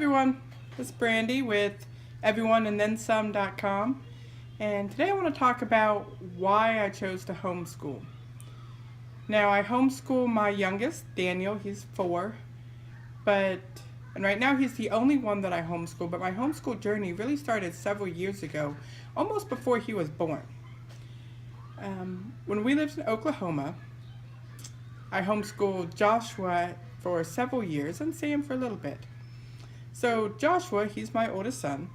everyone, this is Brandy with everyoneandthensome.com, and today I want to talk about why I chose to homeschool. Now, I homeschool my youngest, Daniel. He's 4, and right now he's the only one that I homeschool, but my homeschool journey really started several years ago, almost before he was born. When we lived in Oklahoma, I homeschooled Joshua for several years and Sam for a little bit. So Joshua, he's my oldest son,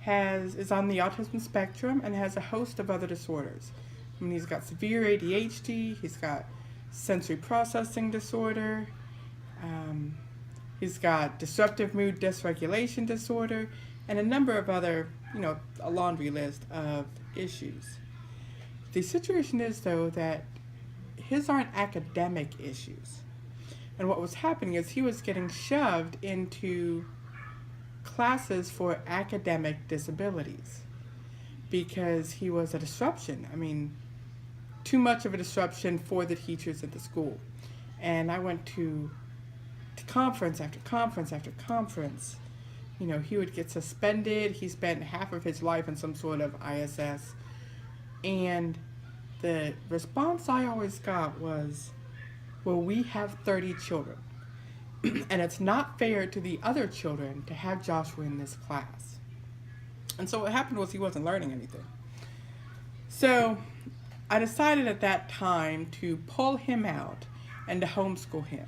is on the autism spectrum and has a host of other disorders. He's got severe ADHD, he's got sensory processing disorder, he's got disruptive mood dysregulation disorder, and a number of other, a laundry list of issues. The situation is, though, that his aren't academic issues. And what was happening is he was getting shoved into classes for academic disabilities because he was a disruption. Too much of a disruption for the teachers at the school. And I went to conference after conference after conference. He would get suspended. He spent half of his life in some sort of ISS. And the response I always got was, well, we have 30 children. And it's not fair to the other children to have Joshua in this class. And so what happened was he wasn't learning anything. So I decided at that time to pull him out and to homeschool him.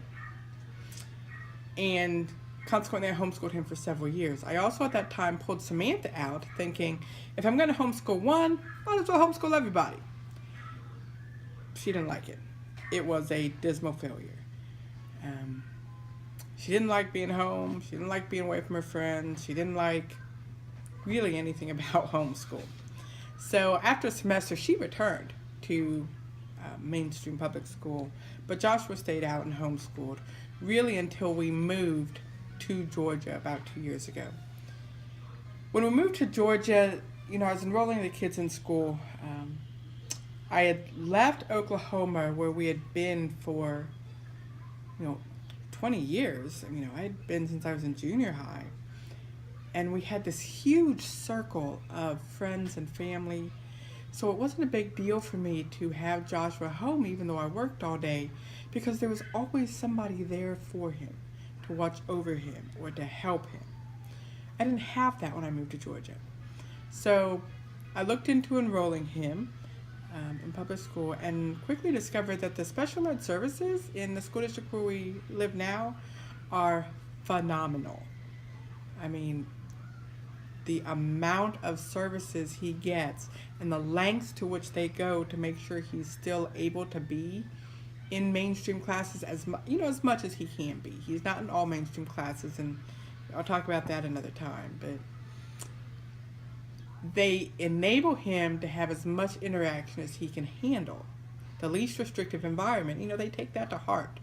And consequently, I homeschooled him for several years. I also at that time pulled Samantha out thinking, if I'm going to homeschool one, might as well homeschool everybody. She didn't like it. It was a dismal failure. She didn't like being home. She didn't like being away from her friends. She didn't like really anything about homeschool. So after a semester, she returned to mainstream public school, but Joshua stayed out and homeschooled really until we moved to Georgia about 2 years ago. When we moved to Georgia, I was enrolling the kids in school. I had left Oklahoma where we had been for 20 years. I had been since I was in junior high. And we had this huge circle of friends and family. So it wasn't a big deal for me to have Joshua home even though I worked all day, because there was always somebody there for him, to watch over him or to help him. I didn't have that when I moved to Georgia. So I looked into enrolling him in public school and quickly discovered that the special ed services in the school district where we live now are phenomenal. The amount of services he gets and the lengths to which they go to make sure he's still able to be in mainstream classes as much as he can be. He's not in all mainstream classes, and I'll talk about that another time, but they enable him to have as much interaction as he can handle. The least restrictive environment, they take that to heart.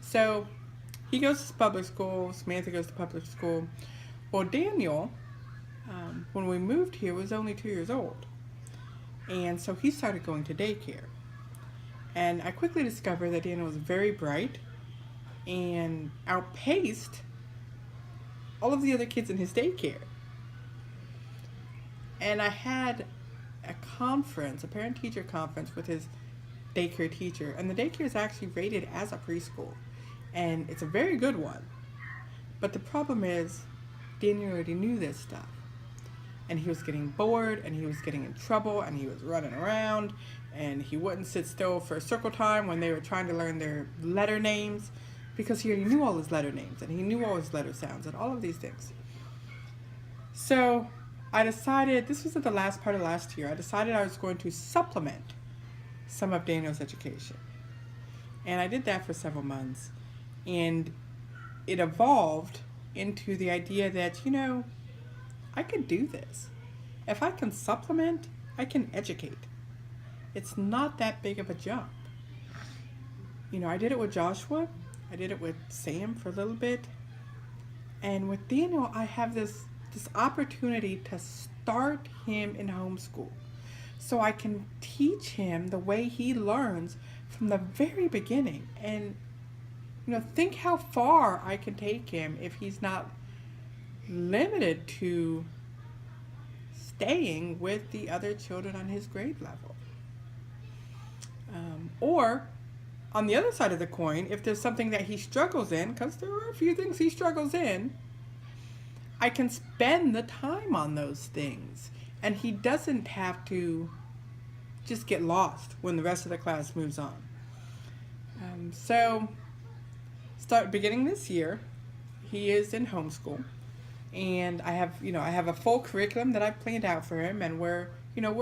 So he goes to public school, Samantha goes to public school. Well, Daniel, when we moved here, was only 2 years old. And so he started going to daycare. And I quickly discovered that Daniel was very bright and outpaced all of the other kids in his daycare. And I had a parent-teacher conference with his daycare teacher. And the daycare is actually rated as a preschool. And it's a very good one. But the problem is, Daniel already knew this stuff. And he was getting bored, and he was getting in trouble, and he was running around, and he wouldn't sit still for circle time when they were trying to learn their letter names, because he already knew all his letter names, and he knew all his letter sounds, and all of these things. So I decided, this was at the last part of last year, I decided I was going to supplement some of Daniel's education. And I did that for several months. And it evolved into the idea that, I could do this. If I can supplement, I can educate. It's not that big of a jump. I did it with Joshua. I did it with Sam for a little bit. And with Daniel, I have this opportunity to start him in homeschool. So I can teach him the way he learns from the very beginning. And, think how far I can take him if he's not limited to staying with the other children on his grade level. Or, on the other side of the coin, if there's something that he struggles in, because there are a few things he struggles in, I can spend the time on those things. And he doesn't have to just get lost when the rest of the class moves on. So, beginning this year, he is in homeschool. And I have a full curriculum that I've planned out for him, and we're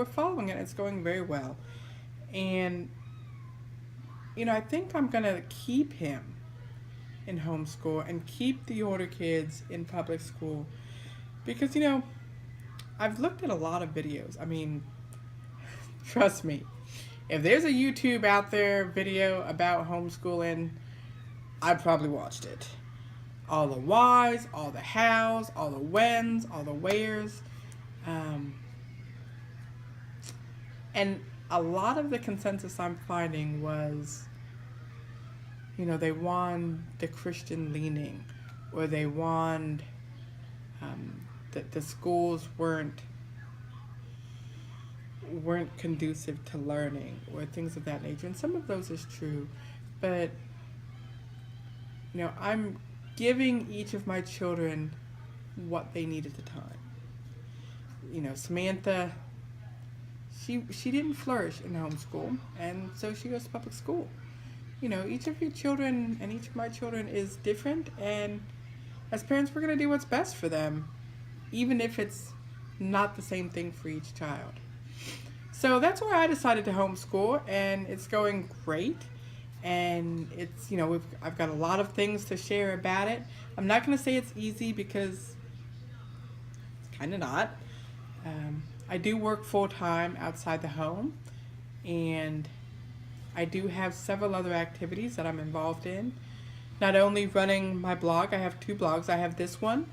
following it. It's going very well. And I think I'm going to keep him in homeschool and keep the older kids in public school because, I've looked at a lot of videos. I mean, trust me, if there's a YouTube out there video about homeschooling, I probably watched it. All the whys, all the hows, all the whens, all the wheres. And a lot of the consensus I'm finding was, they want the Christian leaning, or they want that the schools weren't conducive to learning, or things of that nature. And some of those is true, but I'm giving each of my children what they need at the time. Samantha, she didn't flourish in homeschool, and so she goes to public school. Each of your children and each of my children is different, and as parents, we're going to do what's best for them, even if it's not the same thing for each child. So that's why I decided to homeschool, and it's going great. And it's, I've got a lot of things to share about it. I'm not going to say it's easy because it's kind of not. I do work full-time outside the home, and I do have several other activities that I'm involved in. Not only running my blog, I have two blogs. I have this one,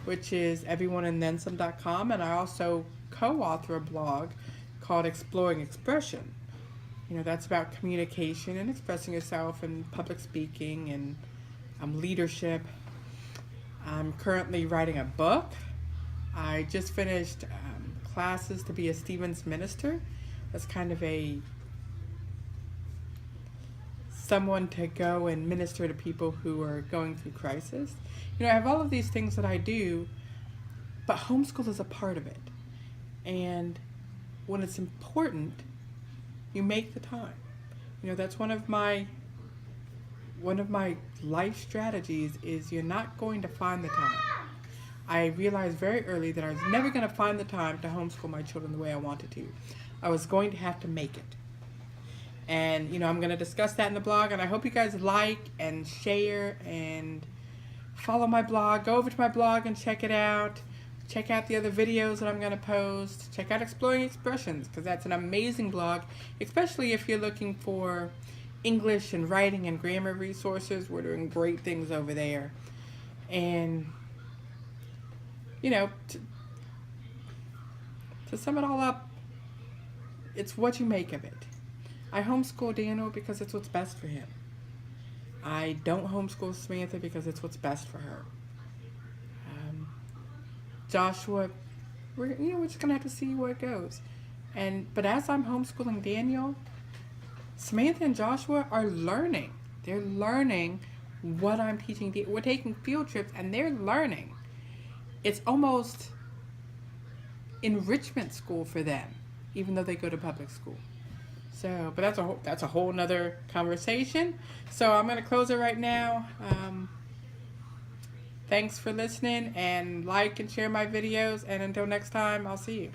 which is everyoneandthensome.com, and I also co-author a blog called Exploring Expression. That's about communication and expressing yourself and public speaking and leadership. I'm currently writing a book. I just finished classes to be a Stevens minister. That's kind of someone to go and minister to people who are going through crisis. I have all of these things that I do, but homeschool is a part of it. And when it's important, you make the time. That's one of my life strategies is you're not going to find the time. I realized very early that I was never going to find the time to homeschool my children the way I wanted to. I was going to have to make it. And, I'm going to discuss that in the blog, and I hope you guys like and share and follow my blog. Go over to my blog and check it out. Check out the other videos that I'm going to post. Check out Exploring Expressions, because that's an amazing blog, especially if you're looking for English and writing and grammar resources. We're doing great things over there. And, to sum it all up, it's what you make of it. I homeschool Daniel because it's what's best for him. I don't homeschool Samantha because it's what's best for her. Joshua, we're just gonna have to see where it goes. But as I'm homeschooling Daniel, Samantha and Joshua are learning. They're learning what I'm teaching. We're taking field trips, and they're learning. It's almost enrichment school for them, even though they go to public school. So, but that's a whole nother conversation. So I'm gonna close it right now. Thanks for listening, and like and share my videos, and until next time, I'll see you.